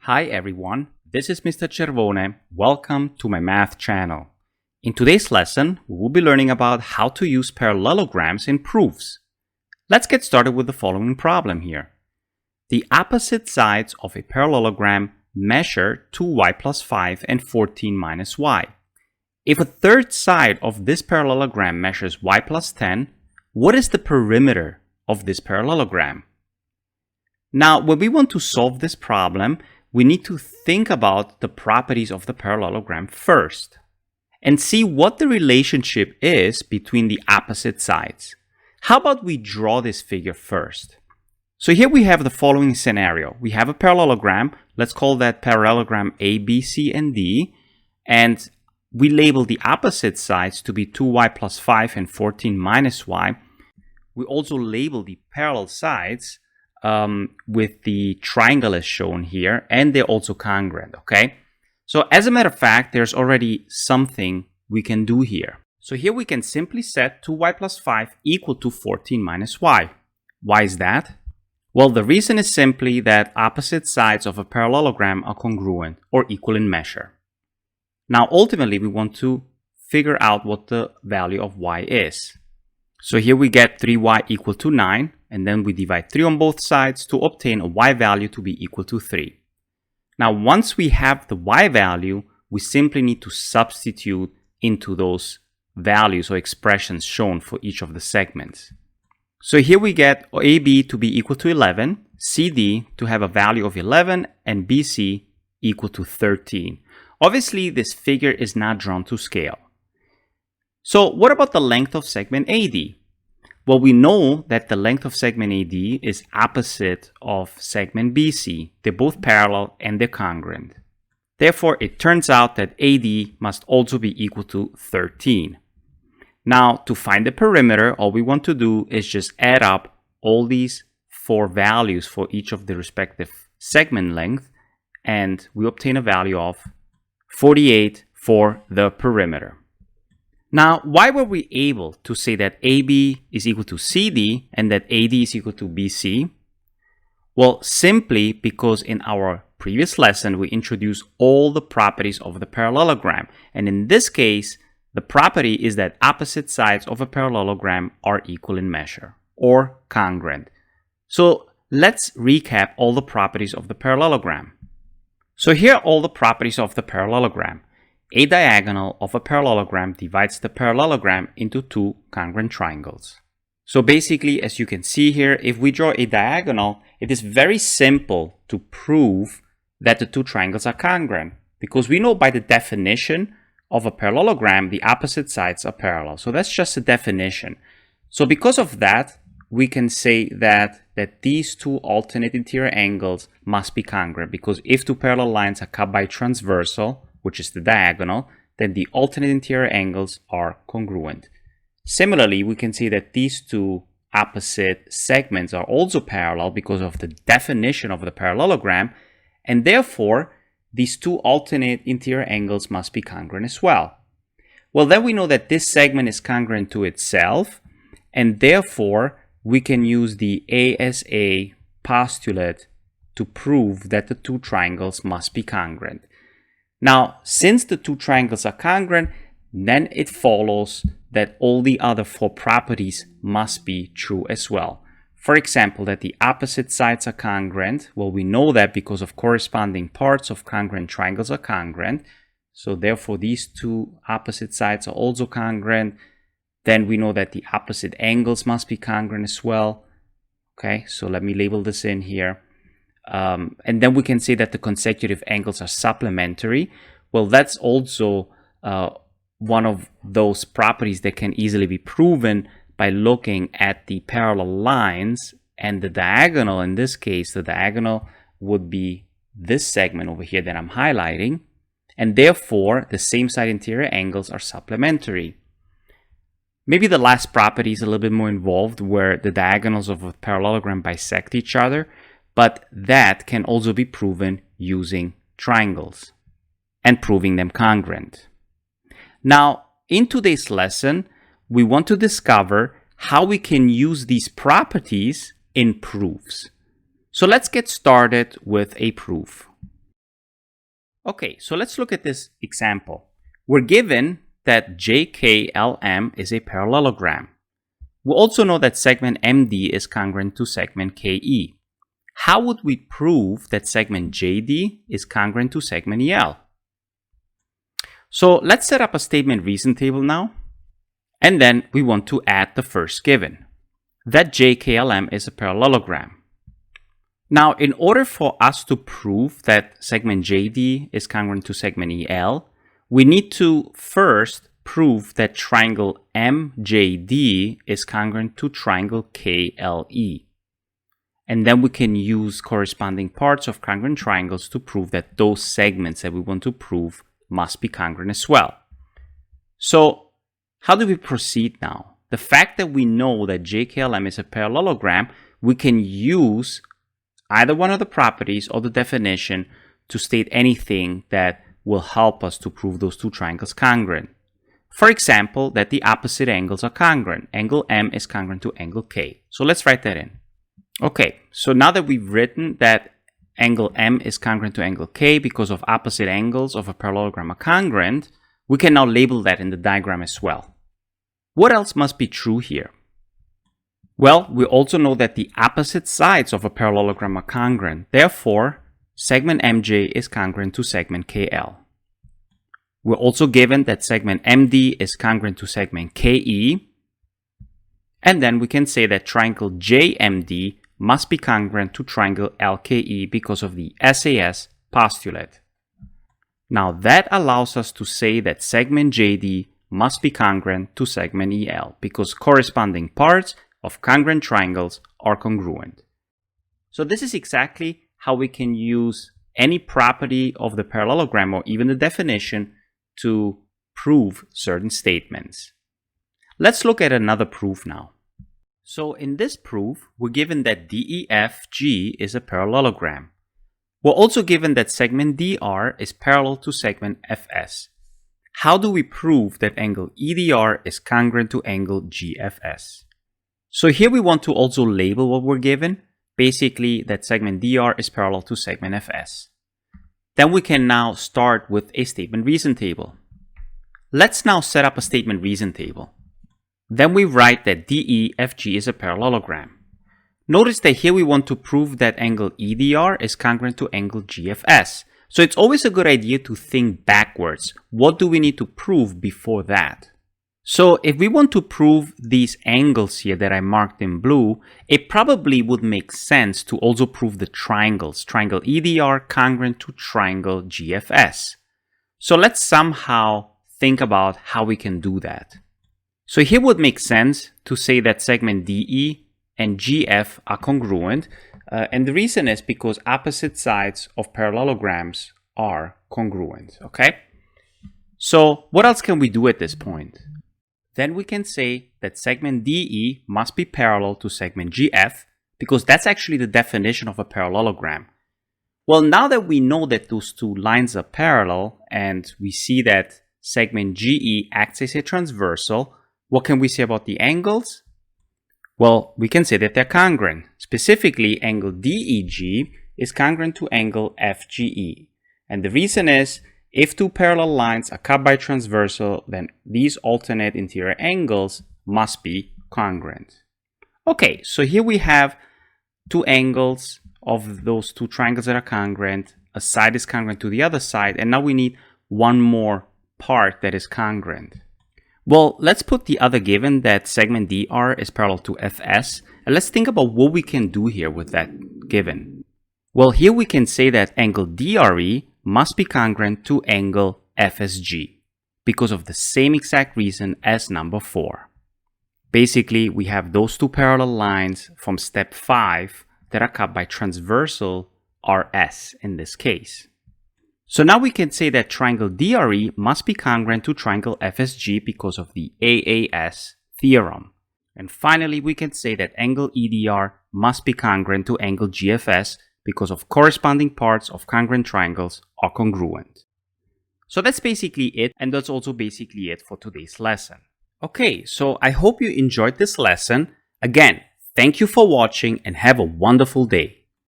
Hi everyone, this is Mr. Cervone. Welcome to my math channel. In today's lesson, we will be learning about how to use parallelograms in proofs. Let's get started with the following problem here. The opposite sides of a parallelogram measure 2y plus 5 and 14 minus y. If a third side of this parallelogram measures y plus 10, what is the perimeter of this parallelogram? Now, when we want to solve this problem, we need to think about the properties of the parallelogram first and see what the relationship is between the opposite sides. How about we draw this figure first? So here we have the following scenario. We have a parallelogram. Let's call that parallelogram A, B, C, and D. And we label the opposite sides to be 2y plus 5 and 14 minus y. We also label the parallel sides with the triangle as shown here, and they're also congruent, okay? So as a matter of fact, there's already something we can do here. So here we can simply set 2y plus 5 equal to 14 minus y. Why is that? Well, the reason is simply that opposite sides of a parallelogram are congruent or equal in measure. Now, ultimately, we want to figure out what the value of y is. So here we get 3y equal to 9, and then we divide 3 on both sides to obtain a y value to be equal to 3. Now, once we have the y value, we simply need to substitute into those values or expressions shown for each of the segments. So here we get AB to be equal to 11, CD to have a value of 11, and BC equal to 13. Obviously, this figure is not drawn to scale. So what about the length of segment AD? Well, we know that the length of segment AD is opposite of segment BC. They're both parallel and they're congruent. Therefore, it turns out that AD must also be equal to 13. Now, to find the perimeter, all we want to do is just add up all these 4 values for each of the respective segment length, and we obtain a value of 48 for the perimeter. Now, why were we able to say that AB is equal to CD and that AD is equal to BC? Well, simply because in our previous lesson, we introduced all the properties of the parallelogram. And in this case, the property is that opposite sides of a parallelogram are equal in measure or congruent. So let's recap all the properties of the parallelogram. So here are all the properties of the parallelogram. A diagonal of a parallelogram divides the parallelogram into 2 congruent triangles. So basically, as you can see here, if we draw a diagonal, it is very simple to prove that the 2 triangles are congruent, because we know by the definition of a parallelogram, the opposite sides are parallel. So that's just a definition. So because of that, we can say that these 2 alternate interior angles must be congruent, because if 2 parallel lines are cut by transversal, which is the diagonal, then the alternate interior angles are congruent. Similarly, we can see that these 2 opposite segments are also parallel because of the definition of the parallelogram, and therefore, these 2 alternate interior angles must be congruent as well. Well, then we know that this segment is congruent to itself, and therefore, we can use the ASA postulate to prove that the 2 triangles must be congruent. Now, since the 2 triangles are congruent, then it follows that all the other 4 properties must be true as well. For example, that the opposite sides are congruent. Well, we know that because of corresponding parts of congruent triangles are congruent. So therefore, these 2 opposite sides are also congruent. Then we know that the opposite angles must be congruent as well. Okay, so let me label this in here. And then we can say that the consecutive angles are supplementary. Well, that's also one of those properties that can easily be proven by looking at the parallel lines and the diagonal. In this case, the diagonal would be this segment over here that I'm highlighting. And therefore, the same side interior angles are supplementary. Maybe the last property is a little bit more involved, where the diagonals of a parallelogram bisect each other. But that can also be proven using triangles and proving them congruent. Now, in today's lesson, we want to discover how we can use these properties in proofs. So let's get started with a proof. Okay, so let's look at this example. We're given that JKLM is a parallelogram. We also know that segment MD is congruent to segment KE. How would we prove that segment JD is congruent to segment EL? So let's set up a statement reason table now. And then we want to add the first given, that JKLM is a parallelogram. Now, in order for us to prove that segment JD is congruent to segment EL, we need to first prove that triangle MJD is congruent to triangle KLE. And then we can use corresponding parts of congruent triangles to prove that those segments that we want to prove must be congruent as well. So, how do we proceed now? The fact that we know that JKLM is a parallelogram, we can use either one of the properties or the definition to state anything that will help us to prove those two triangles congruent. For example, that the opposite angles are congruent. Angle M is congruent to angle K. So let's write that in. Okay, so now that we've written that angle M is congruent to angle K because of opposite angles of a parallelogram are congruent, we can now label that in the diagram as well. What else must be true here? Well, we also know that the opposite sides of a parallelogram are congruent. Therefore, segment MJ is congruent to segment KL. We're also given that segment MD is congruent to segment KE. And then we can say that triangle JMD must be congruent to triangle LKE because of the SAS postulate. Now that allows us to say that segment JD must be congruent to segment EL because corresponding parts of congruent triangles are congruent. So this is exactly how we can use any property of the parallelogram or even the definition to prove certain statements. Let's look at another proof now. So in this proof, we're given that DEFG is a parallelogram. We're also given that segment DR is parallel to segment FS. How do we prove that angle EDR is congruent to angle GFS? So here we want to also label what we're given, basically that segment DR is parallel to segment FS. Then we can now start with a statement reason table. Let's now set up a statement reason table. Then we write that DEFG is a parallelogram. Notice that here we want to prove that angle EDR is congruent to angle GFS. So it's always a good idea to think backwards. What do we need to prove before that? So if we want to prove these angles here that I marked in blue, it probably would make sense to also prove the triangles. Triangle EDR congruent to triangle GFS. So let's somehow think about how we can do that. So here would make sense to say that segment DE and GF are congruent. And the reason is because opposite sides of parallelograms are congruent, okay? So what else can we do at this point? Then we can say that segment DE must be parallel to segment GF because that's actually the definition of a parallelogram. Well, now that we know that those two lines are parallel and we see that segment GE acts as a transversal, what can we say about the angles? Well, we can say that they're congruent. Specifically, angle DEG is congruent to angle FGE. And the reason is, if two parallel lines are cut by transversal, then these alternate interior angles must be congruent. Okay, so here we have two angles of those two triangles that are congruent. A side is congruent to the other side, and now we need one more part that is congruent. Well, let's put the other given that segment DR is parallel to FS, and let's think about what we can do here with that given. Well, here we can say that angle DRE must be congruent to angle FSG because of the same exact reason as number 4. Basically, we have those two parallel lines from step 5 that are cut by transversal RS in this case. So now we can say that triangle DRE must be congruent to triangle FSG because of the AAS theorem. And finally, we can say that angle EDR must be congruent to angle GFS because of corresponding parts of congruent triangles are congruent. So that's basically it, and that's also basically it for today's lesson. Okay, so I hope you enjoyed this lesson. Again, thank you for watching and have a wonderful day.